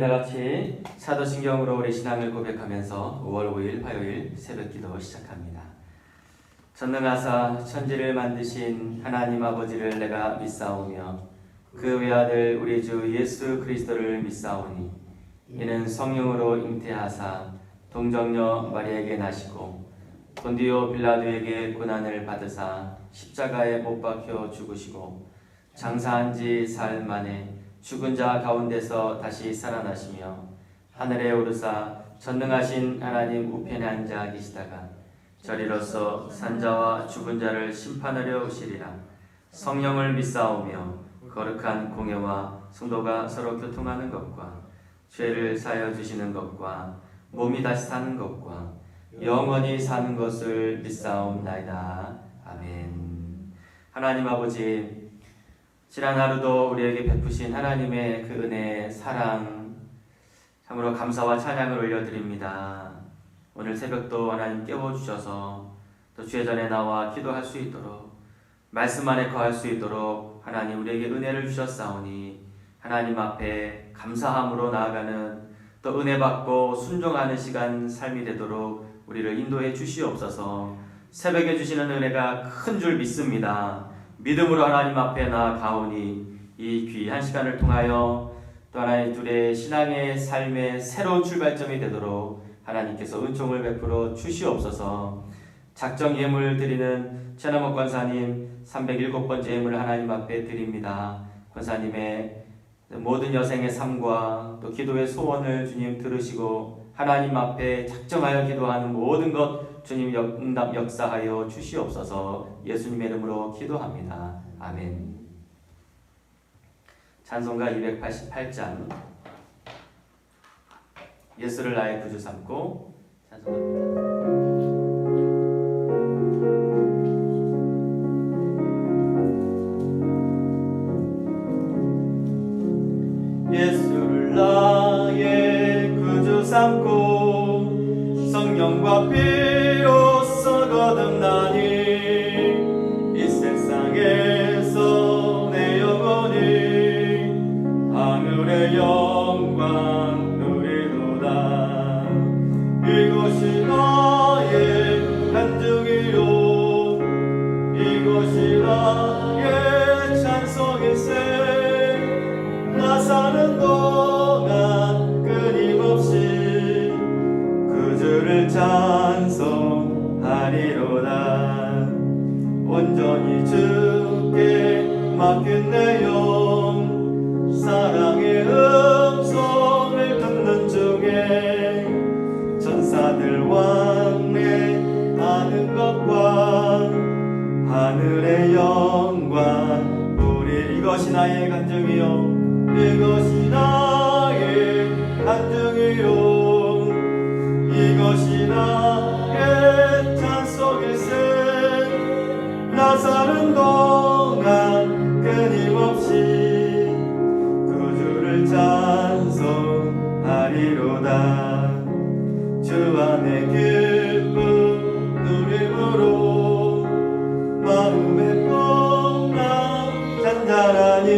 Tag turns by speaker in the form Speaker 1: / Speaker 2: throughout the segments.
Speaker 1: 다 같이 사도신경으로 우리 신앙을 고백하면서 5월 5일 화요일 새벽기도 시작합니다. 전능하사 천지를 만드신 하나님 아버지를 내가 믿사오며 그 외아들 우리 주 예수 그리스도를 믿사오니 이는 성령으로 잉태하사 동정녀 마리아에게 나시고 본디오 빌라도에게 고난을 받으사 십자가에 못 박혀 죽으시고 장사한 지 사흘 만에 죽은 자 가운데서 다시 살아나시며 하늘에 오르사 전능하신 하나님 우편에 앉아 계시다가 저리로서 산자와 죽은 자를 심판하려 오시리라. 성령을 믿사오며 거룩한 공예와 성도가 서로 교통하는 것과 죄를 사하여 주시는 것과 몸이 다시 사는 것과 영원히 사는 것을 믿사옵나이다. 아멘. 하나님 아버지, 지난 하루도 우리에게 베푸신 하나님의 그 은혜, 사랑 참으로 감사와 찬양을 올려드립니다. 오늘 새벽도 하나님 깨워주셔서 또 주의 전에 나와 기도할 수 있도록 말씀 안에 거할 수 있도록 하나님 우리에게 은혜를 주셨사오니 하나님 앞에 감사함으로 나아가는 또 은혜 받고 순종하는 시간 삶이 되도록 우리를 인도해 주시옵소서. 새벽에 주시는 은혜가 큰 줄 믿습니다. 믿음으로 하나님 앞에 나아가오니 이 귀한 시간을 통하여 또 하나님 둘의 신앙의 삶의 새로운 출발점이 되도록 하나님께서 은총을 베풀어 주시옵소서. 작정 예물 드리는 최남옥 권사님 307번째 예물을 하나님 앞에 드립니다. 권사님의 모든 여생의 삶과 또 기도의 소원을 주님 들으시고 하나님 앞에 작정하여 기도하는 모든 것 주님 응답 역사하여 주시옵소서. 예수님의 이름으로 기도합니다. 아멘. 찬송가 288장 예수를 나의 구주 삼고 찬송합니다. 예수를 나의 구주 삼고 성령과 피로써 거듭나니 이 세상에서 내 영혼이 하늘의 영광 누리도다. 이것이 나의 간증이요 이것이 나의 찬송일세. 나 사는 동안 끊임없이 그 주를 찬송하리로다. 온전히 주께 맡긴 내 영 사랑의 음성을 듣는 중에 천사들 왕래하는 것과 하늘의 영광 보리. 이것이 나의 간증이요 이것이 나의 간증이요 이것이 나의 찬송일세. 나 사는 동안 끊임없이 그 주를 찬송하리로다. 주 안에 기쁨 누림으로 마음의 풍랑 잔잔하니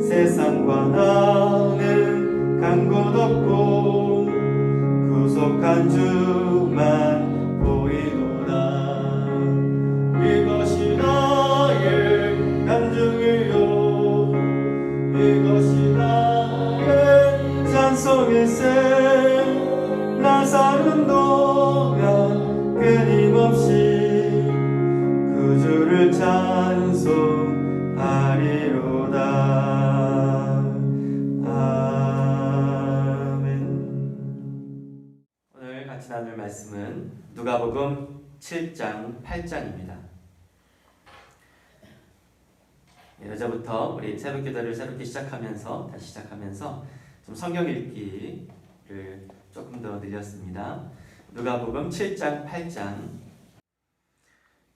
Speaker 1: 세상과 나는 간 곳 없고 구속한 주만 보이도다. 이것이 나의 간증이요 이것이 나의 찬송일세. 나 사는 동안 끊임없이 그 주를 찬송하리로다. 아멘. 오늘 같이 나눌 말씀은 누가복음 7장 8장입니다. 어제부터 우리 새벽기도를 새롭게 시작하면서 다시 시작하면서 좀 성경 읽기를 조금 더 늘렸습니다. 누가복음 7장 8장.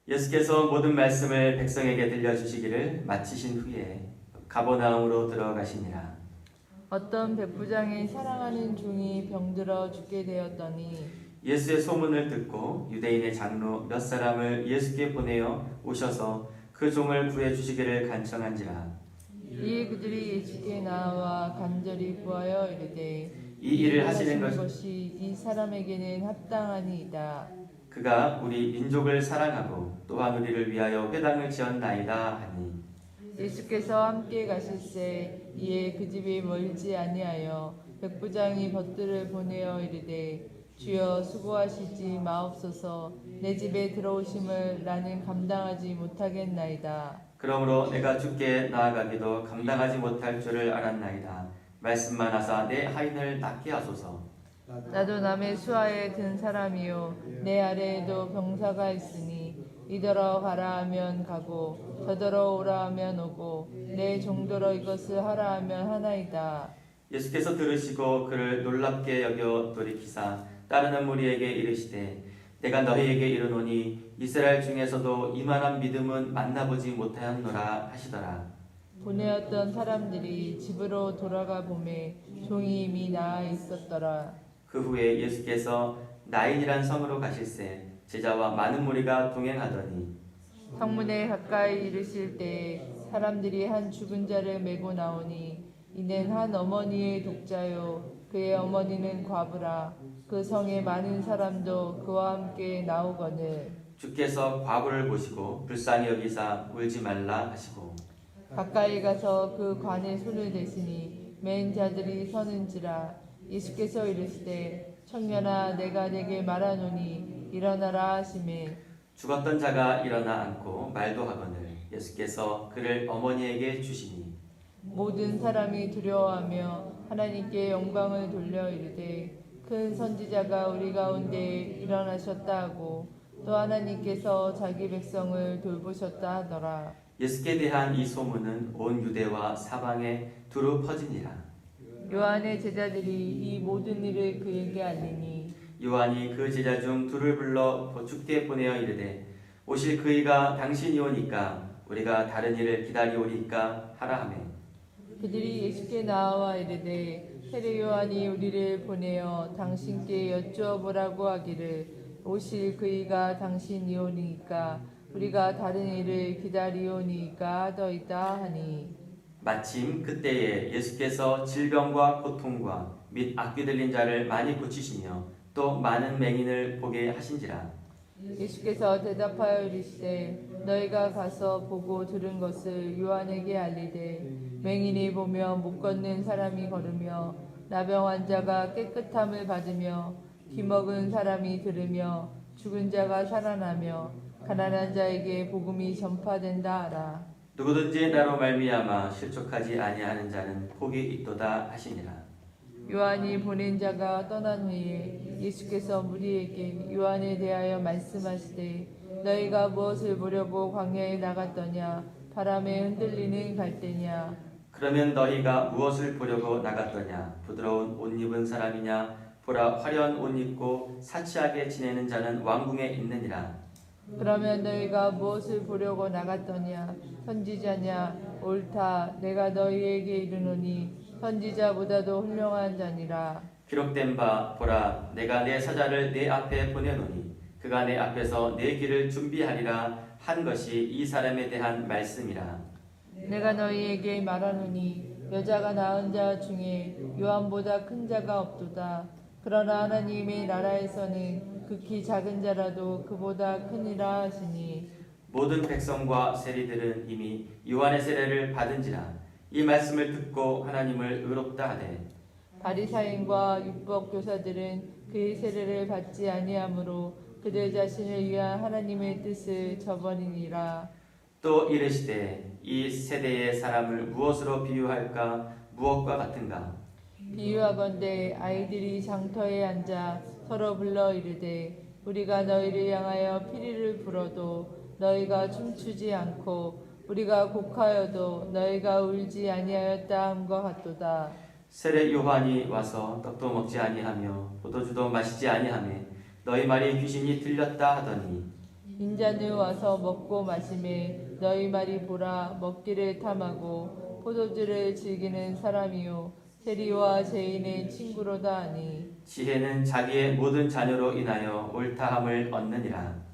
Speaker 1: 예수께서 모든 말씀을 백성에게 들려주시기를 마치신 후에 가버나움으로 들어가시니라.
Speaker 2: 어떤 백부장이 사랑하는 종이 병들어 죽게 되었더니
Speaker 1: 예수의 소문을 듣고 유대인의 장로 몇 사람을 예수께 보내어 오셔서 그 종을 구해 주시기를 간청한지라.
Speaker 2: 이에 그들이 예수께 나와 간절히 구하여 이르되
Speaker 1: 이 일을 하시는
Speaker 2: 것이 이 사람에게는 합당하니이다.
Speaker 1: 그가 우리 민족을 사랑하고 또한 우리를 위하여 회당을 지었나이다 하니
Speaker 2: 예수께서 함께 가실새 이에 그 집이 멀지 아니하여 백부장이 벗들을 보내어 이르되 주여 수고하시지 마옵소서 내 집에 들어오심을 나는 감당하지 못하겠나이다.
Speaker 1: 그러므로 내가 주께 나아가기도 감당하지 못할 줄을 알았나이다. 말씀만 하사 내 하인을 낫게 하소서.
Speaker 2: 나도 남의 수하에 든 사람이요 내 아래에도 병사가 있으니 이더러 가라 하면 가고 저더러 오라 하면 오고 내 종더러 이것을 하라 하면 하나이다.
Speaker 1: 예수께서 들으시고 그를 놀랍게 여겨 돌이키사 따르는 무리에게 이르시되 내가 너희에게 이르노니 이스라엘 중에서도 이만한 믿음은 만나보지 못하였노라 하시더라.
Speaker 2: 보내었던 사람들이 집으로 돌아가 보매 종이 이미 나아 있었더라.
Speaker 1: 그 후에 예수께서 나인이란 성으로 가실새 제자와 많은 무리가 동행하더니
Speaker 2: 성문에 가까이 이르실 때에 사람들이 한 죽은 자를 메고 나오니 이는 한 어머니의 독자요 그의 어머니는 과부라. 그 성에 많은 사람도 그와 함께 나오거늘
Speaker 1: 주께서 과부를 보시고 불쌍히 여기사 울지 말라 하시고
Speaker 2: 가까이 가서 그 관에 손을 대시니 맨 자들이 서는지라. 예수께서 이르시되 청년아 내가 내게 말하노니 일어나라 하시매
Speaker 1: 죽었던 자가 일어나 앉고 말도 하거늘 예수께서 그를 어머니에게 주시니
Speaker 2: 모든 사람이 두려워하며 하나님께 영광을 돌려 이르되 큰 선지자가 우리 가운데 일어나셨다 하고 또 하나님께서 자기 백성을 돌보셨다 하더라.
Speaker 1: 예수께 대한 이 소문은 온 유대와 사방에 두루 퍼지니라.
Speaker 2: 요한의 제자들이 이 모든 일을 그에게 알리니
Speaker 1: 요한이 그 제자 중 둘을 불러 주께 보내어 이르되 오실 그이가 당신이 오니까 우리가 다른 일을 기다리오리까 하라 하매
Speaker 2: 그들이 예수께 나와 이르되 세례 요한이 우리를 보내어 당신께 여쭈어 보라고 하기를 오실 그이가 당신이 오니까 우리가 다른 일을 기다리오니까 하더이다 하니
Speaker 1: 마침 그때에 예수께서 질병과 고통과 및 악귀 들린 자를 많이 고치시며 또 많은 맹인을 보게 하신지라.
Speaker 2: 예수께서 대답하여 이르시되 너희가 가서 보고 들은 것을 요한에게 알리되 맹인이 보며 못 걷는 사람이 걸으며 나병 환자가 깨끗함을 받으며 기먹은 사람이 들으며 죽은 자가 살아나며 가난한 자에게 복음이 전파된다 하라.
Speaker 1: 누구든지 나로 말미암아 실족하지 아니하는 자는 복이 있도다 하시니라.
Speaker 2: 요한이 보낸 자가 떠난 후에 예수께서 무리에게 요한에 대하여 말씀하시되 너희가 무엇을 보려고 광야에 나갔더냐 바람에 흔들리는 갈대냐.
Speaker 1: 그러면 너희가 무엇을 보려고 나갔더냐 부드러운 옷 입은 사람이냐 보라 화려한 옷 입고 사치하게 지내는 자는 왕궁에 있느니라.
Speaker 2: 그러면 너희가 무엇을 보려고 나갔더냐 선지자냐 옳다 내가 너희에게 이르노니 선지자보다도 훌륭한 자니라.
Speaker 1: 기록된 바 보라 내가 내 사자를 내 앞에 보내노니 그가 내 앞에서 내 길을 준비하리라 한 것이 이 사람에 대한 말씀이라.
Speaker 2: 내가 너희에게 말하노니 여자가 낳은 자 중에 요한보다 큰 자가 없도다. 그러나 하나님의 나라에서는 극히 작은 자라도 그보다 크니라 하시니
Speaker 1: 모든 백성과 세리들은 이미 요한의 세례를 받은지라. 이 말씀을 듣고 하나님을 의롭다 하되
Speaker 2: 바리사인과 율법 교사들은 그의 세례를 받지 아니하므로 그들 자신을 위한 하나님의 뜻을 저버리니라.
Speaker 1: 또 이르시되 이 세대의 사람을 무엇으로 비유할까 무엇과 같은가.
Speaker 2: 비유하건대 아이들이 장터에 앉아 서로 불러 이르되 우리가 너희를 향하여 피리를 불어도 너희가 춤추지 않고 우리가 곡하여도 너희가 울지 아니하였다 함과 같도다.
Speaker 1: 세례 요한이 와서 떡도 먹지 아니하며 포도주도 마시지 아니하며 너희 말이 귀신이 들렸다 하더니
Speaker 2: 인자는 와서 먹고 마시매 너희 말이 보라 먹기를 탐하고 포도주를 즐기는 사람이요 세리와 죄인의 친구로다 하니
Speaker 1: 지혜는 자기의 모든 자녀로 인하여 옳다함을 얻느니라.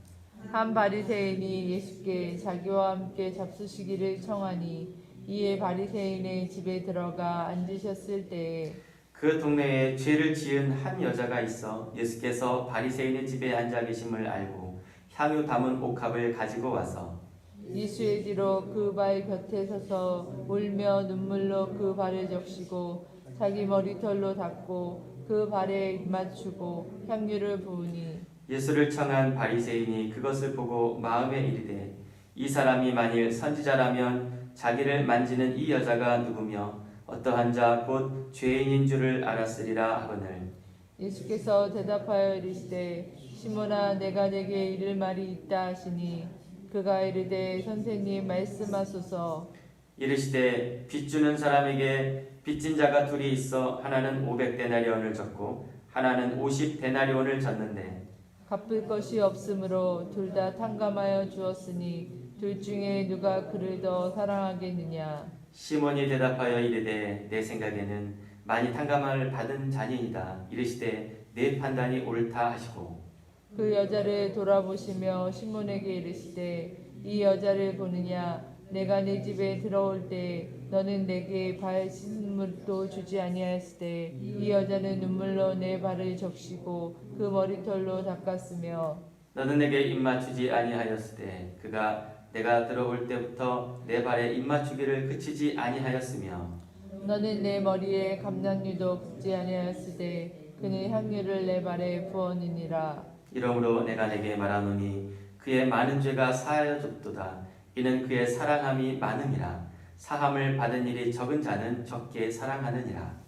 Speaker 2: 한 바리새인이 예수께 자기와 함께 잡수시기를 청하니 이에 바리새인의 집에 들어가 앉으셨을 때에
Speaker 1: 그 동네에 죄를 지은 한 여자가 있어 예수께서 바리새인의 집에 앉아 계심을 알고 향유 담은 옥합을 가지고 와서
Speaker 2: 예수의 뒤로 그 발 곁에 서서 울며 눈물로 그 발을 적시고 자기 머리털로 닦고 그 발에 입맞추고 향유를 부으니
Speaker 1: 예수를 청한 바리새인이 그것을 보고 마음에 이르되 이 사람이 만일 선지자라면 자기를 만지는 이 여자가 누구며 어떠한 자 곧 죄인인 줄을 알았으리라 하거늘.
Speaker 2: 예수께서 대답하여 이르시되 시몬아 내가 내게 이를 말이 있다 하시니 그가 이르되 선생님 말씀하소서.
Speaker 1: 이르시되 빚 주는 사람에게 빚진 자가 둘이 있어 하나는 500데나리온을 졌고 하나는 50데나리온을 졌는데
Speaker 2: 갚을 것이 없으므로 둘 다 탕감하여 주었으니 둘 중에 누가 그를 더 사랑하겠느냐.
Speaker 1: 시몬이 대답하여 이르되 내 생각에는 많이 탕감을 받은 자니이다. 이르시되 내 판단이 옳다 하시고
Speaker 2: 그 여자를 돌아보시며 시몬에게 이르시되 이 여자를 보느냐. 내가 네 집에 들어올 때 너는 내게 발 씻는 물도 주지 아니하였으되 이 여자는 눈물로 내 발을 적시고 그 머리털로 닦았으며
Speaker 1: 너는 내게 입맞추지 아니하였으되 그가 내가 들어올 때부터 내 발에 입맞추기를 그치지 아니하였으며
Speaker 2: 너는 내 머리에 감람유도 붓지 아니하였으되 그는 향유를 내 발에 부었느니라.
Speaker 1: 이러므로 내가 내게 말하노니 그의 많은 죄가 사하여졌도다. 이는 그의 사랑함이 많음이라. 사함을 받은 일이 적은 자는 적게 사랑하느니라.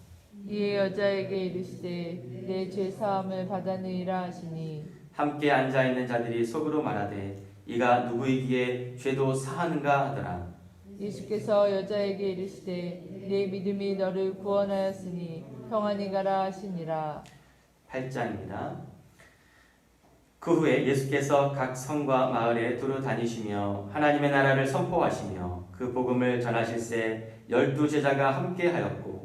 Speaker 2: 이에 여자에게 이르시되 내 죄 사함을 받았느니라 하시니
Speaker 1: 함께 앉아있는 자들이 속으로 말하되 이가 누구이기에 죄도 사하는가 하더라.
Speaker 2: 예수께서 여자에게 이르시되 내 믿음이 너를 구원하였으니 평안히 가라 하시니라.
Speaker 1: 8장입니다. 그 후에 예수께서 각 성과 마을에 두루 다니시며 하나님의 나라를 선포하시며 그 복음을 전하실새 12제자가 함께하였고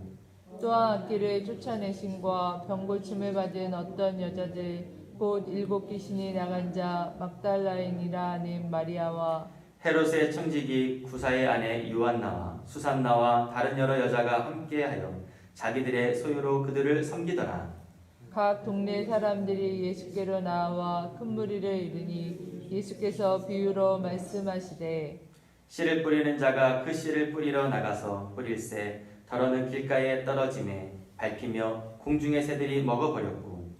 Speaker 2: 또한 악기를 쫓아내심과 병고침을 받은 어떤 여자들 곧 7 귀신이 나간 자 막달라인이라 하는 마리아와
Speaker 1: 헤롯의 청지기 구사의 아내 요한나와 수산나와 다른 여러 여자가 함께하여 자기들의 소유로 그들을 섬기더라.
Speaker 2: 각 동네 사람들이 예수께로 나와 큰 무리를 이르니 예수께서 비유로 말씀하시되
Speaker 1: 씨를 뿌리는 자가 그 씨를 뿌리러 나가서 뿌릴새 더러는 길가에 떨어짐에 밟히며 공중의 새들이 먹어버렸고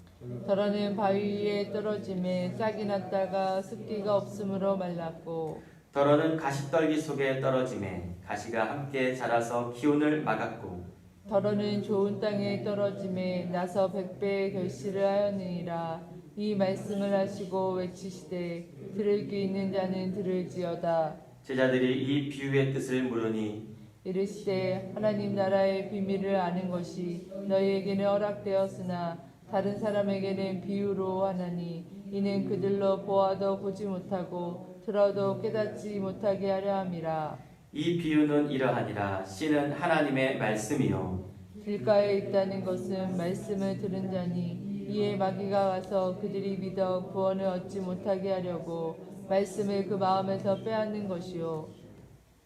Speaker 2: 더러는 바위 위에 떨어짐에 싹이 났다가 습기가 없으므로 말랐고
Speaker 1: 더러는 가시떨기 속에 떨어짐에 가시가 함께 자라서 기온을 막았고
Speaker 2: 더러는 좋은 땅에 떨어짐에 나서 100배의 결실을 하였느니라. 이 말씀을 하시고 외치시되 들을 귀 있는 자는 들을지어다.
Speaker 1: 제자들이 이 비유의 뜻을 물으니
Speaker 2: 이르시되 하나님 나라의 비밀을 아는 것이 너희에게는 허락되었으나 다른 사람에게는 비유로 하나니 이는 그들로 보아도 보지 못하고 들어도 깨닫지 못하게 하려 함이라.
Speaker 1: 이 비유는 이러하니라. 씨는 하나님의 말씀이요
Speaker 2: 길가에 있다는 것은 말씀을 들은 자니 이에 마귀가 와서 그들이 믿어 구원을 얻지 못하게 하려고 말씀을 그 마음에서 빼앗는 것이요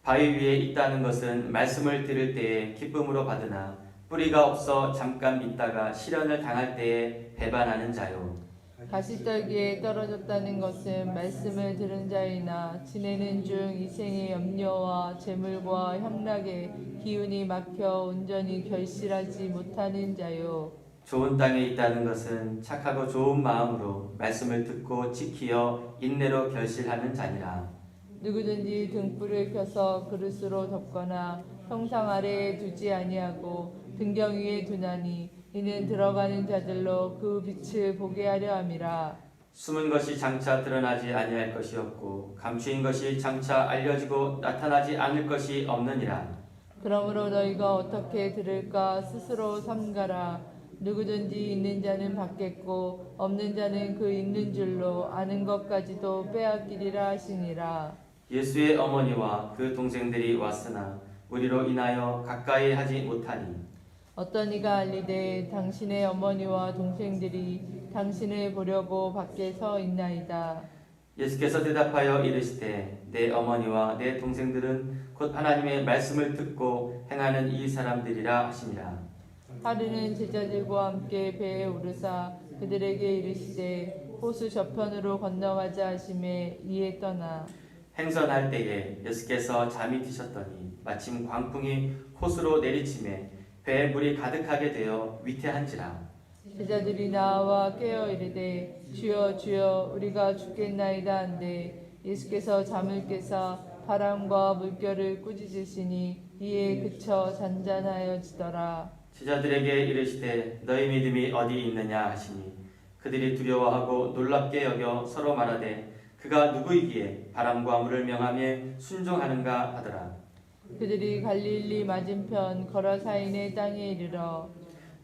Speaker 1: 바위 위에 있다는 것은 말씀을 들을 때에 기쁨으로 받으나 뿌리가 없어 잠깐 믿다가 시련을 당할 때에 배반하는 자요
Speaker 2: 가시떨기에 떨어졌다는 것은 말씀을 들은 자이나 지내는 중 이생의 염려와 재물과 향락에 기운이 막혀 온전히 결실하지 못하는 자요
Speaker 1: 좋은 땅에 있다는 것은 착하고 좋은 마음으로 말씀을 듣고 지키어 인내로 결실하는 자니라.
Speaker 2: 누구든지 등불을 켜서 그릇으로 덮거나 형상 아래에 두지 아니하고 등경 위에 두나니 이는 들어가는 자들로 그 빛을 보게 하려 함이라.
Speaker 1: 숨은 것이 장차 드러나지 아니할 것이 없고 감추인 것이 장차 알려지고 나타나지 않을 것이 없느니라.
Speaker 2: 그러므로 너희가 어떻게 들을까 스스로 삼가라. 누구든지 있는 자는 받겠고 없는 자는 그 있는 줄로 아는 것까지도 빼앗기리라 하시니라.
Speaker 1: 예수의 어머니와 그 동생들이 왔으나 우리로 인하여 가까이 하지 못하니
Speaker 2: 어떤 이가 알리되 당신의 어머니와 동생들이 당신을 보려고 밖에 서 있나이다.
Speaker 1: 예수께서 대답하여 이르시되 내 어머니와 내 동생들은 곧 하나님의 말씀을 듣고 행하는 이 사람들이라 하시니라.
Speaker 2: 하루는 제자들과 함께 배에 오르사 그들에게 이르시되 호수 저편으로 건너가자 하심에 이에 떠나
Speaker 1: 행선할 때에 예수께서 잠이 드셨더니 마침 광풍이 호수로 내리침에 배에 물이 가득하게 되어 위태한지라.
Speaker 2: 제자들이 나와 깨어 이르되 주여 주여 우리가 죽겠나이다 한데 예수께서 잠을 깨사 바람과 물결을 꾸짖으시니 이에 그쳐 잔잔하여지더라.
Speaker 1: 제자들에게 이르시되 너희 믿음이 어디 있느냐 하시니 그들이 두려워하고 놀랍게 여겨 서로 말하되 그가 누구이기에 바람과 물을 명하며 순종하는가 하더라.
Speaker 2: 그들이 갈릴리 맞은편 거라사인의 땅에 이르러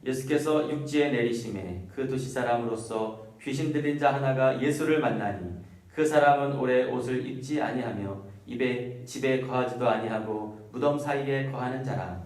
Speaker 1: 예수께서 육지에 내리심에 그 도시 사람으로서 귀신 들린 자 하나가 예수를 만나니 그 사람은 오래 옷을 입지 아니하며 집에 거하지도 아니하고 무덤 사이에 거하는 자라.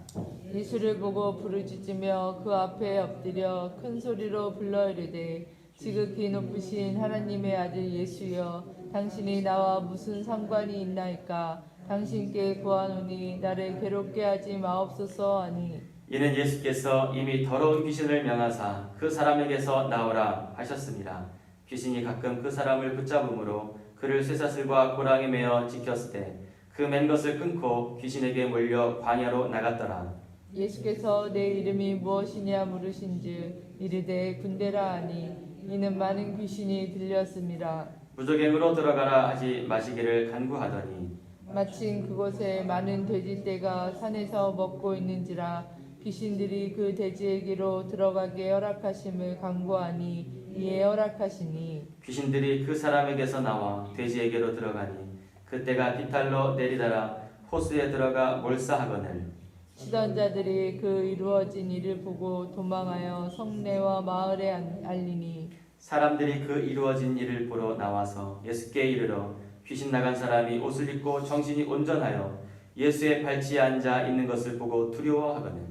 Speaker 2: 예수를 보고 부르짖으며 그 앞에 엎드려 큰 소리로 불러 이르되 지극히 높으신 하나님의 아들 예수여 당신이 나와 무슨 상관이 있나이까 당신께 구하노니 나를 괴롭게 하지 마옵소서 하니
Speaker 1: 이는 예수께서 이미 더러운 귀신을 명하사 그 사람에게서 나오라 하셨습니다. 귀신이 가끔 그 사람을 붙잡음으로 그를 쇠사슬과 고랑에 매어 지켰을 때 그 맨 것을 끊고 귀신에게 몰려 광야로 나갔더라.
Speaker 2: 예수께서 내 이름이 무엇이냐 물으신즉 이르되 군대라 하니 이는 많은 귀신이 들렸습니다.
Speaker 1: 무적행으로 들어가라 하지 마시기를 간구하더니
Speaker 2: 마침 그곳에 많은 돼지떼가 산에서 먹고 있는지라 귀신들이 그 돼지에게로 들어가게 허락하심을 간구하니 이에 허락하시니
Speaker 1: 귀신들이 그 사람에게서 나와 돼지에게로 들어가니 그때가 비탈로 내리다라 호수에 들어가 몰사하거늘
Speaker 2: 치던 자들이 그 이루어진 일을 보고 도망하여 성내와 마을에 알리니
Speaker 1: 사람들이 그 이루어진 일을 보러 나와서 예수께 이르러 귀신 나간 사람이 옷을 입고 정신이 온전하여 예수의 발치에 앉아 있는 것을 보고 두려워하거늘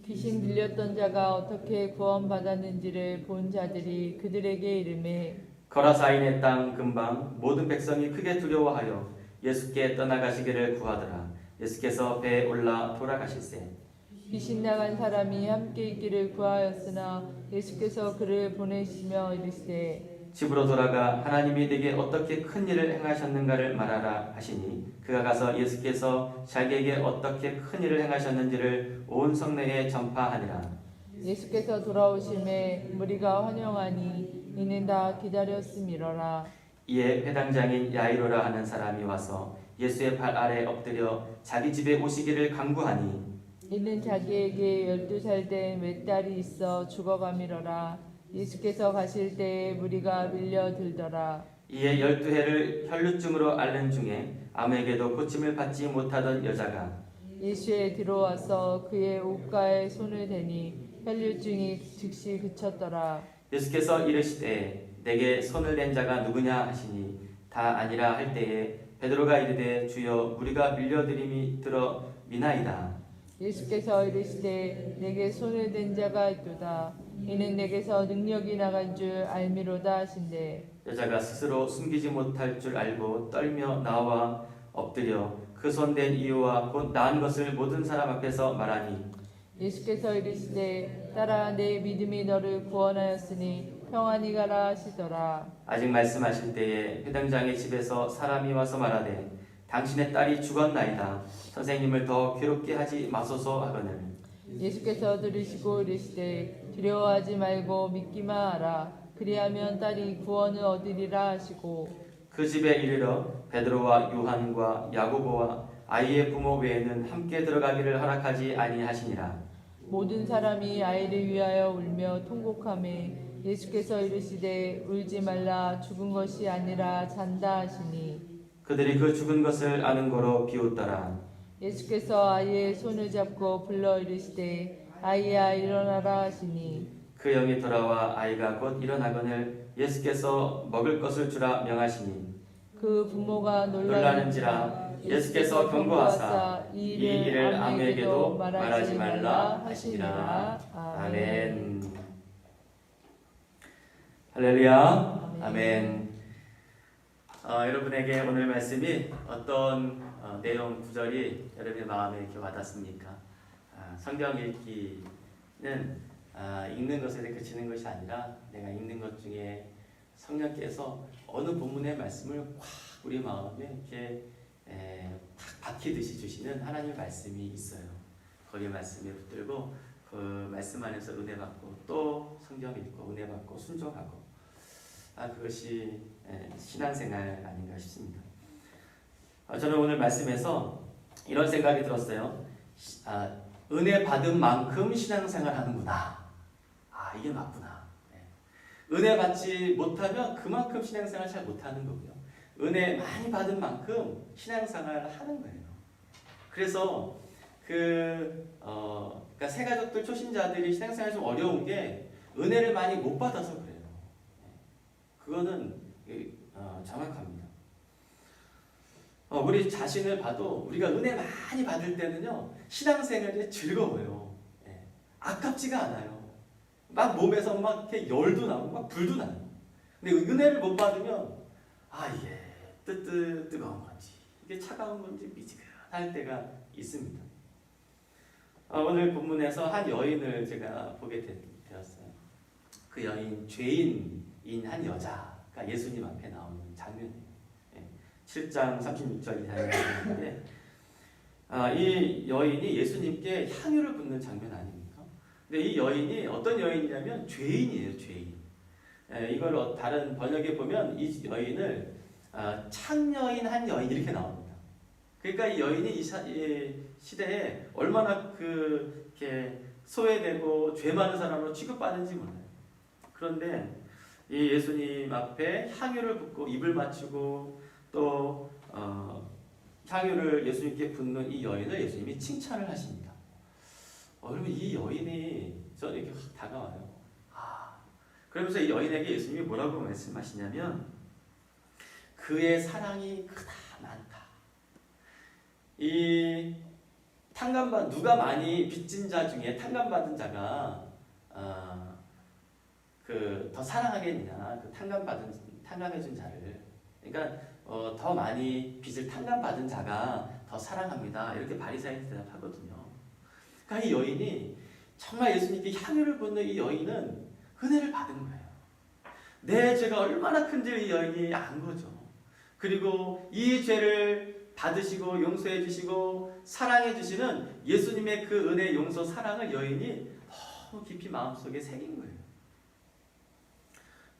Speaker 2: 귀신 들렸던 자가 어떻게 구원받았는지를 본 자들이 그들에게 이르매
Speaker 1: 거라사인의 땅 근방 모든 백성이 크게 두려워하여 예수께 떠나가시기를 구하더라. 예수께서 배에 올라 돌아가실세
Speaker 2: 귀신 나간 사람이 함께 있기를 구하였으나 예수께서 그를 보내시며 이르시되
Speaker 1: 집으로 돌아가 하나님이 내게 어떻게 큰 일을 행하셨는가를 말하라 하시니 그가 가서 예수께서 자기에게 어떻게 큰 일을 행하셨는지를 온 성내에 전파하니라.
Speaker 2: 예수께서 돌아오심에 무리가 환영하니 이는 다 기다렸음이로라.
Speaker 1: 이에 회당장인 야이로라 하는 사람이 와서 예수의 발 아래 엎드려 자기 집에 오시기를 간구하니
Speaker 2: 이는 자기에게 12살 된 외딸이 있어 죽어가미러라. 예수께서 가실 때에 무리가 밀려들더라.
Speaker 1: 이에 12해를 혈루증으로 앓는 중에 아무에게도 고침을 받지 못하던 여자가
Speaker 2: 예수에 들어와서 그의 옷가에 손을 대니 혈류증이 즉시 그쳤더라.
Speaker 1: 예수께서 이르시되 내게 손을 댄 자가 누구냐 하시니 다 아니라 할 때에 베드로가 이르되 주여 우리가 밀려드림이 들어 미나이다.
Speaker 2: 예수께서 이르시되 내게 손을 댄 자가 있도다. 이는 내게서 능력이 나간 줄 알미로다 하신대.
Speaker 1: 여자가 스스로 숨기지 못할 줄 알고 떨며 나와 엎드려 그 손 댄 이유와 곧 나은 것을 모든 사람 앞에서 말하니
Speaker 2: 예수께서 이르시되 딸아 내 믿음이 너를 구원하였으니 평안히 가라 하시더라.
Speaker 1: 아직 말씀하실 때에 회당장의 집에서 사람이 와서 말하되 당신의 딸이 죽었나이다. 선생님을 더 괴롭게 하지 마소서 하거늘
Speaker 2: 예수께서 들으시고 이르시되 두려워하지 말고 믿기만 하라. 그리하면 딸이 구원을 얻으리라 하시고
Speaker 1: 그 집에 이르러 베드로와 요한과 야고보와 아이의 부모 외에는 함께 들어가기를 허락하지 아니하시니라.
Speaker 2: 모든 사람이 아이를 위하여 울며 통곡하매 예수께서 이르시되 울지 말라 죽은 것이 아니라 잔다 하시니
Speaker 1: 그들이 그 죽은 것을 아는 거로 비웃더라.
Speaker 2: 예수께서 아이의 손을 잡고 불러 이르시되 아이야 일어나라 하시니
Speaker 1: 그 영이 돌아와 아이가 곧 일어나거늘 예수께서 먹을 것을 주라 명하시니
Speaker 2: 그 부모가
Speaker 1: 놀라는지라. 예수께서 경고하사 이 일을 아무에게도 말하지 말라 하시니라. 아멘. 할렐루야. 아멘. 여러분에게 오늘 말씀이 어떤 내용 구절이 여러분의 마음에 이렇게 와닿습니까? 성경 읽기는 읽는 것에 그치는 것이 아니라 내가 읽는 것 중에 성령께서 어느 본문의 말씀을 꽉 우리 마음에 이렇게 팍 박히듯이 주시는 하나님의 말씀이 있어요. 거기 말씀에 붙들고 그 말씀 안에서 은혜 받고 또 성경 읽고 은혜 받고 순종하고 그것이 신앙생활 아닌가 싶습니다. 저는 오늘 말씀에서 이런 생각이 들었어요. 은혜 받은 만큼 신앙생활 하는구나. 이게 맞구나. 은혜 받지 못하면 그만큼 신앙생활 잘 못하는 거고요. 은혜 많이 받은 만큼 신앙생활 하는 거예요. 그래서 그러니까 새가족들 초신자들이 신앙생활이 좀 어려운 게 은혜를 많이 못 받아서 그래요. 그거는 정확합니다. 우리 자신을 봐도 우리가 은혜 많이 받을 때는요 신앙생활이 즐거워요. 아깝지가 않아요. 막 몸에서 막 이렇게 열도 나고 막 불도 나요. 근데 은혜를 못 받으면 이게 뜨거운 건지 이게 차가운 건지 미지근할 때가 있습니다. 오늘 본문에서 한 여인을 제가 보게 되었어요. 그 여인 죄인인 한 여자가 예수님 앞에 나오는 장면이에요. 7장 36절 이하인데 이 여인이 예수님께 향유를 붓는 장면 아닙니까? 근데 이 여인이 어떤 여인이냐면 죄인이에요. 죄인. 이걸 다른 번역에 보면 이 여인을 창녀인 한 여인 이렇게 나옵니다. 그러니까 이 여인이 이 시대에 얼마나 이렇게 소외되고 죄 많은 사람으로 취급받는지 몰라요. 그런데 이 예수님 앞에 향유를 붓고 입을 맞추고 또 향유를 예수님께 붓는 이 여인을 예수님이 칭찬을 하십니다. 여러분 이 여인이 저는 이렇게 확 다가와요. 그러면서 이 여인에게 예수님이 뭐라고 말씀하시냐면 그의 사랑이 크다 많다. 이 누가 많이 빚진 자 중에 탕감받은 자가 더 사랑하겠느냐? 탕감해준 자를. 그러니까 더 많이 빚을 탕감받은 자가 더 사랑합니다. 이렇게 바리새인이 대답하거든요. 그러니까 이 여인이 정말 예수님께 향유를 붓는 이 여인은 은혜를 받은 거예요. 내 죄가 얼마나 큰지 이 여인이 안 거죠. 그리고 이 죄를 받으시고 용서해 주시고 사랑해 주시는 예수님의 그 은혜, 용서, 사랑을 여인이 너무 깊이 마음속에 새긴 거예요.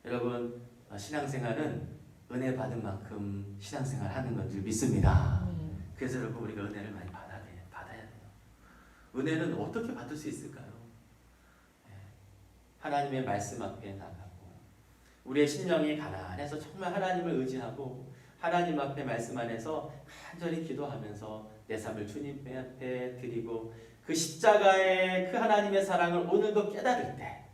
Speaker 1: 여러분 신앙생활은 은혜 받은 만큼 신앙생활 하는 건 줄 믿습니다. 그래서 여러분 우리가 은혜를 많이 받아야 돼요. 은혜는 어떻게 받을 수 있을까요? 하나님의 말씀 앞에 나가고 우리의 심령이 가난해서 정말 하나님을 의지하고 하나님 앞에 말씀 안에서 간절히 기도하면서 내 삶을 주님 앞에 드리고 그 십자가의 그 하나님의 사랑을 오늘도 깨달을 때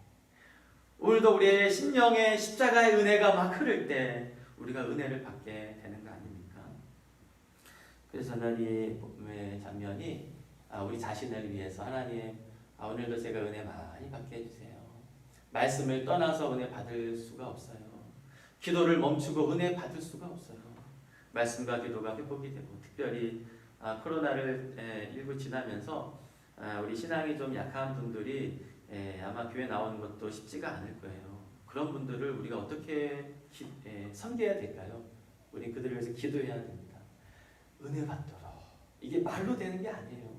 Speaker 1: 오늘도 우리의 심령에 십자가의 은혜가 막 흐를 때 우리가 은혜를 받게 되는 거 아닙니까? 그래서 저는 이 복음의 장면이 우리 자신을 위해서 하나님 오늘도 제가 은혜 많이 받게 해주세요. 말씀을 떠나서 은혜 받을 수가 없어요. 기도를 멈추고 은혜 받을 수가 없어요. 말씀과 기도가 회복이 되고 특별히 코로나를 19 지나면서 우리 신앙이 좀 약한 분들이 아마 교회 나오는 것도 쉽지가 않을 거예요. 그런 분들을 우리가 어떻게 섬겨야 될까요? 우리 그들을 위해서 기도해야 됩니다. 은혜 받도록. 이게 말로 되는 게 아니에요.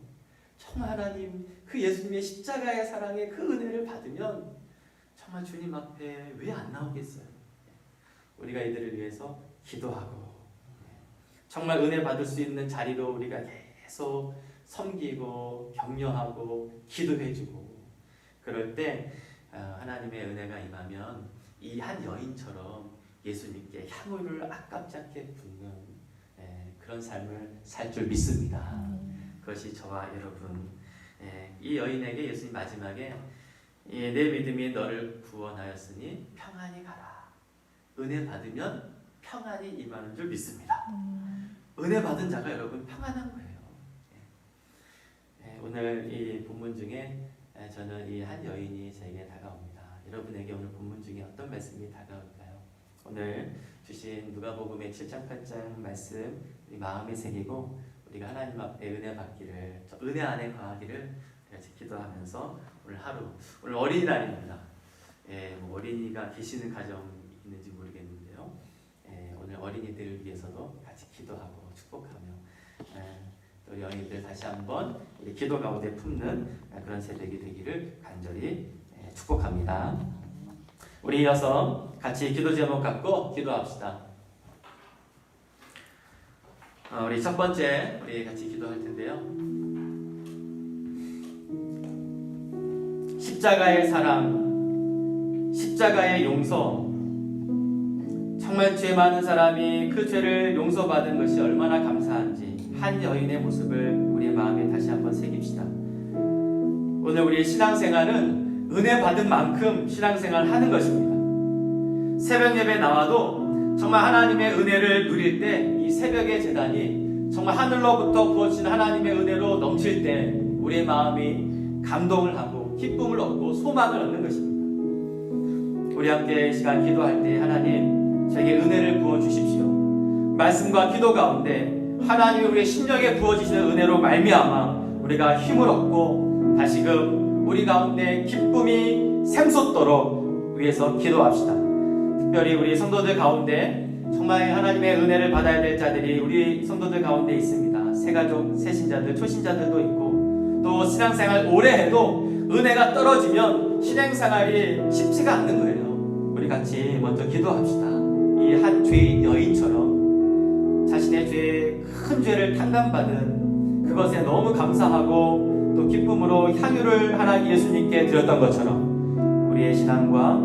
Speaker 1: 정말 하나님 그 예수님의 십자가의 사랑의 그 은혜를 받으면 정말 주님 앞에 왜 안 나오겠어요? 우리가 이들을 위해서 기도하고 정말 은혜 받을 수 있는 자리로 우리가 계속 섬기고 격려하고 기도해주고 그럴 때 하나님의 은혜가 임하면 이 한 여인처럼 예수님께 향유를 아깝지 않게 붓는 그런 삶을 살 줄 믿습니다. 그것이 저와 여러분 이 여인에게 예수님 마지막에 내 믿음이 너를 구원하였으니 평안히 가라. 은혜 받으면 평안이 임하는 줄 믿습니다. 은혜 받은 자가 여러분 평안한 거예요. 오늘 이 본문 중에 저는 이 한 여인이 저에게 다가옵니다. 여러분에게 오늘 본문 중에 어떤 말씀이 다가올까요? 오늘 주신 누가복음의 7장 8장 말씀 우리 마음에 새기고 우리가 하나님 앞에 은혜 받기를, 은혜 안에 거하기를 같이 기도하면서 오늘 하루, 오늘 어린이날입니다. 뭐 어린이가 계시는 가정 있는지 모르겠는데요. 오늘 어린이들을 위해서도 같이 기도하고 축복하며 또 우리 어린이들 다시 한번 우리 기도 가운데 품는 그런 새벽이 되기를 간절히 축복합니다. 우리 이어서 같이 기도 제목 갖고 기도합시다. 우리 첫 번째 우리 같이 기도할 텐데요. 십자가의 사랑, 십자가의 용서. 정말 죄 많은 사람이 그 죄를 용서받은 것이 얼마나 감사한지 한 여인의 모습을 우리의 마음에 다시 한번 새깁시다. 오늘 우리의 신앙생활은 은혜 받은 만큼 신앙생활 하는 것입니다. 새벽 예배 나와도 정말 하나님의 은혜를 누릴 때 이 새벽의 제단이 정말 하늘로부터 부어진 하나님의 은혜로 넘칠 때 우리의 마음이 감동을 하고 기쁨을 얻고 소망을 얻는 것입니다. 우리 함께 시간 기도할 때 하나님 저에게 은혜를 부어주십시오. 말씀과 기도 가운데 하나님이 우리의 심령에 부어주시는 은혜로 말미암아 우리가 힘을 얻고 다시금 우리 가운데 기쁨이 샘솟도록 위해서 기도합시다. 특별히 우리 성도들 가운데 정말 하나님의 은혜를 받아야 될 자들이 우리 성도들 가운데 있습니다. 새가족, 새신자들, 초신자들도 있고 또 신앙생활 오래 해도 은혜가 떨어지면 신앙생활이 쉽지가 않는 거예요. 우리 같이 먼저 기도합시다. 이 한 죄인 여인처럼 자신의 죄, 큰 죄를 탕감받은 그것에 너무 감사하고 또 기쁨으로 향유를 하나님 예수님께 드렸던 것처럼 우리의 신앙과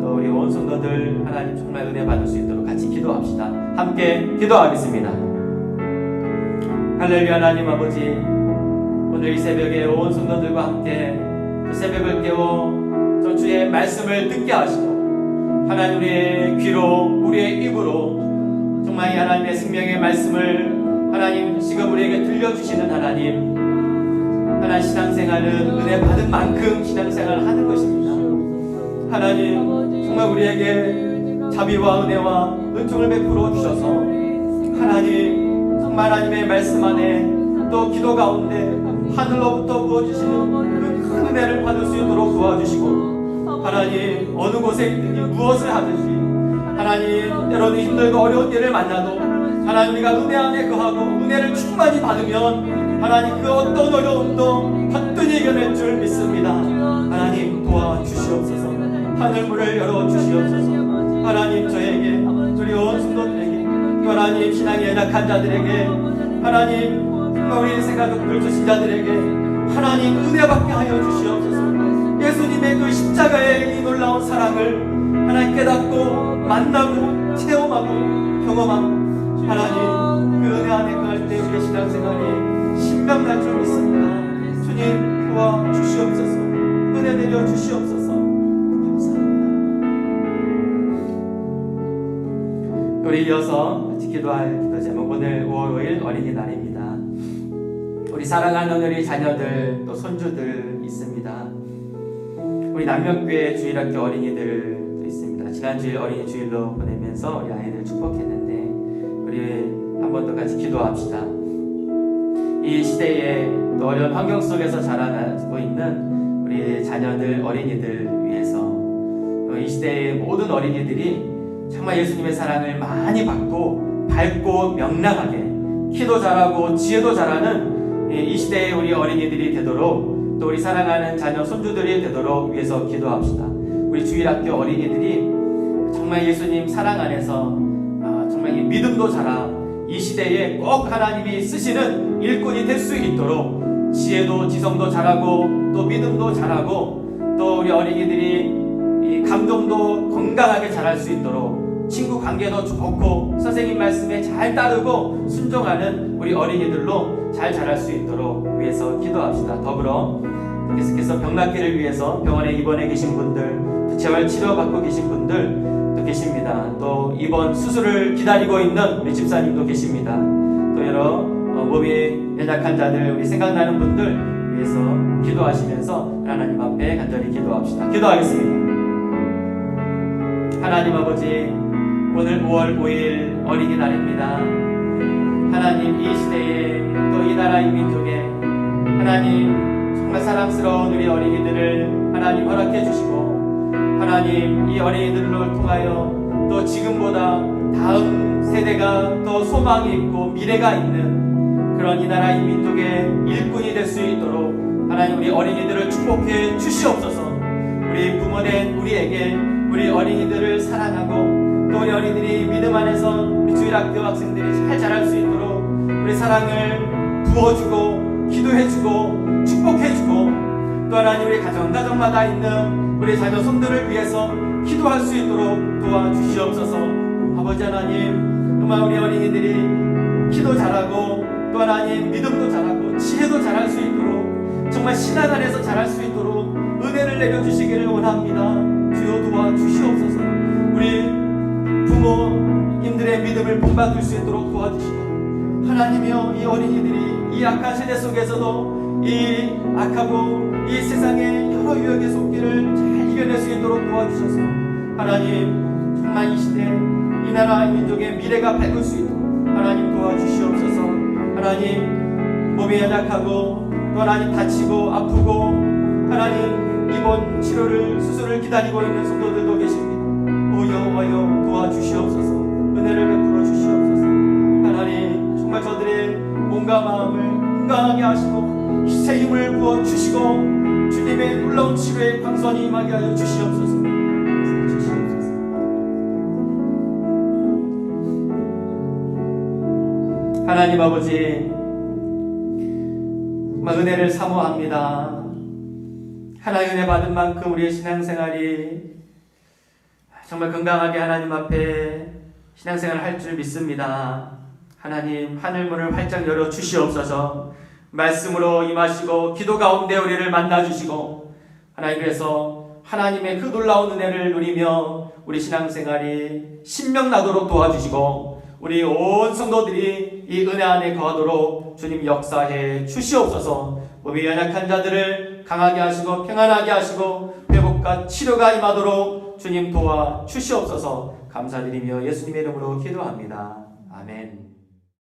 Speaker 1: 또 우리 온 성도들 하나님 정말 은혜 받을 수 있도록 같이 기도합시다. 함께 기도하겠습니다. 할렐루야. 하나님 아버지, 오늘 이 새벽에 온 성도들과 함께 또 새벽을 깨워 또 주의 말씀을 듣게 하시고 하나님 우리의 귀로 우리의 입으로 정말 이 하나님의 생명의 말씀을 하나님 지금 우리에게 들려주시는 하나님 신앙생활은 은혜 받은 만큼 신앙생활을 하는 것입니다. 하나님 정말 우리에게 자비와 은혜와 은총을 베풀어 주셔서 하나님 정말 하나님의 말씀 안에 또 기도 가운데 하늘로부터 부어주시는 그 큰 은혜를 받을 수 있도록 도와주시고 하나님 어느 곳에 있든지 무엇을 하든지 하나님 때로는 힘들고 어려운 일을 만나도 하나님 우리가 은혜 안에 거하고 은혜를 충만히 받으면 하나님 그 어떤 어려움도 거뜬히 이겨낼 줄 믿습니다. 하나님 도와주시옵소서. 하늘문을 열어주시옵소서. 하나님 저에게 우리 온 성도들에게 또 하나님 신앙이 연약한 자들에게 하나님 우리 새가족들 초신자들에게 하나님 은혜 받게 하여 주시옵소서. 예수님의 그 십자가의 이 놀라운 사랑을 하나님 깨닫고 만나고 체험하고 경험하고 하나님 그 은혜 안에 갈 때 우리의 신앙생활이 신명날 줄 믿습니다. 주님 도와주시옵소서. 은혜 내려 주시옵소서. 우리 이어서 같이 기도할 기도 제목 오늘 5월 5일 어린이날입니다. 우리 사랑하는 우리 자녀들 또 손주들 있습니다. 우리 남명교회 주일학교 어린이들도 있습니다. 지난 주일 어린이 주일로 보내면서 우리 아이들 축복했는데 우리 한 번 더 같이 기도합시다. 이 시대에 또 어려운 환경 속에서 자라나고 있는 우리 자녀들 어린이들 위해서 이 시대의 모든 어린이들이 정말 예수님의 사랑을 많이 받고 밝고 명랑하게 키도 잘하고 지혜도 잘하는 이 시대의 우리 어린이들이 되도록 또 우리 사랑하는 자녀 손주들이 되도록 위해서 기도합시다. 우리 주일학교 어린이들이 정말 예수님 사랑 안에서 정말 이 믿음도 자라 이 시대에 꼭 하나님이 쓰시는 일꾼이 될 수 있도록 지혜도 지성도 잘하고 또 믿음도 잘하고 또 우리 어린이들이 이 감동도 건강하게 자랄 수 있도록 친구 관계도 좋고 선생님 말씀에 잘 따르고 순종하는 우리 어린이들로 잘 자랄 수 있도록 위해서 기도합시다. 더불어 계속해서 병 낫기를 위해서 병원에 입원해 계신 분들 또 재활 치료받고 계신 분들 또 계십니다. 또 입원 수술을 기다리고 있는 우리 집사님도 계십니다. 또 여러 몸이 연약한 자들 우리 생각나는 분들 위해서 기도하시면서 하나님 앞에 간절히 기도합시다. 기도하겠습니다. 하나님 아버지 오늘 5월 5일 어린이날입니다. 하나님, 이 시대에 또 이 나라 이 민족에 하나님 정말 사랑스러운 우리 어린이들을 하나님 허락해 주시고, 하나님 이 어린이들을 통하여 또 지금보다 다음 세대가 더 소망이 있고 미래가 있는 그런 이 나라 이 민족의 일꾼이 될 수 있도록 하나님 우리 어린이들을 축복해 주시옵소서. 우리 부모된 우리에게 우리 어린이들을 사랑하고 또 우리 어린이들이 믿음 안에서 우리 주일학교 학생들이 잘 자랄 수 있도록 우리 사랑을 부어주고 기도해주고 축복해주고, 또 하나님 우리 가정마다 있는 우리 자녀 손들을 위해서 기도할 수 있도록 도와주시옵소서. 아버지 하나님, 정말 우리 어린이들이 기도 잘하고 또 하나님 믿음도 잘하고 지혜도 잘할 수 있도록, 정말 신앙 안에서 잘할 수 있도록 은혜를 내려주시기를 원합니다. 주여 도와주시옵소서. 우리 부모님들의 믿음을 본받을 수 있도록 도와주시고, 하나님이여 이 어린이들이 이 악한 세대 속에서도 이 악하고 이 세상의 여러 유혹의 속기를 잘 이겨낼 수 있도록 도와주셔서 하나님 정말 이 시대 이 나라 이 민족의 미래가 밝을 수 있도록 하나님 도와주시옵소서. 하나님 몸이 연약하고 또 하나님 다치고 아프고 하나님 입원 치료를 수술을 기다리고 있는 성도들도 계십니다. 오여 도와주시옵소서. 은혜를 베풀어 주시옵소서. 하나님 정말 저들의 몸과 마음을 건강하게 하시고 새 힘을 부어 주시고 주님의 놀라운 치료에 광선이 임하게 하여 주시옵소서. 하나님 아버지, 정말 은혜를 사모합니다. 하나님 은혜 받은 만큼 우리의 신앙생활이 정말 건강하게 하나님 앞에 신앙생활을 할 줄 믿습니다. 하나님 하늘문을 활짝 열어 주시옵소서. 말씀으로 임하시고 기도 가운데 우리를 만나주시고, 하나님 그래서 하나님의 그 놀라운 은혜를 누리며 우리 신앙생활이 신명나도록 도와주시고 우리 온 성도들이 이 은혜 안에 거하도록 주님 역사해 주시옵소서. 몸이 연약한 자들을 강하게 하시고 평안하게 하시고 회복과 치료가 임하도록 주님 도와 주시옵소서. 감사드리며 예수님의 이름으로 기도합니다. 아멘.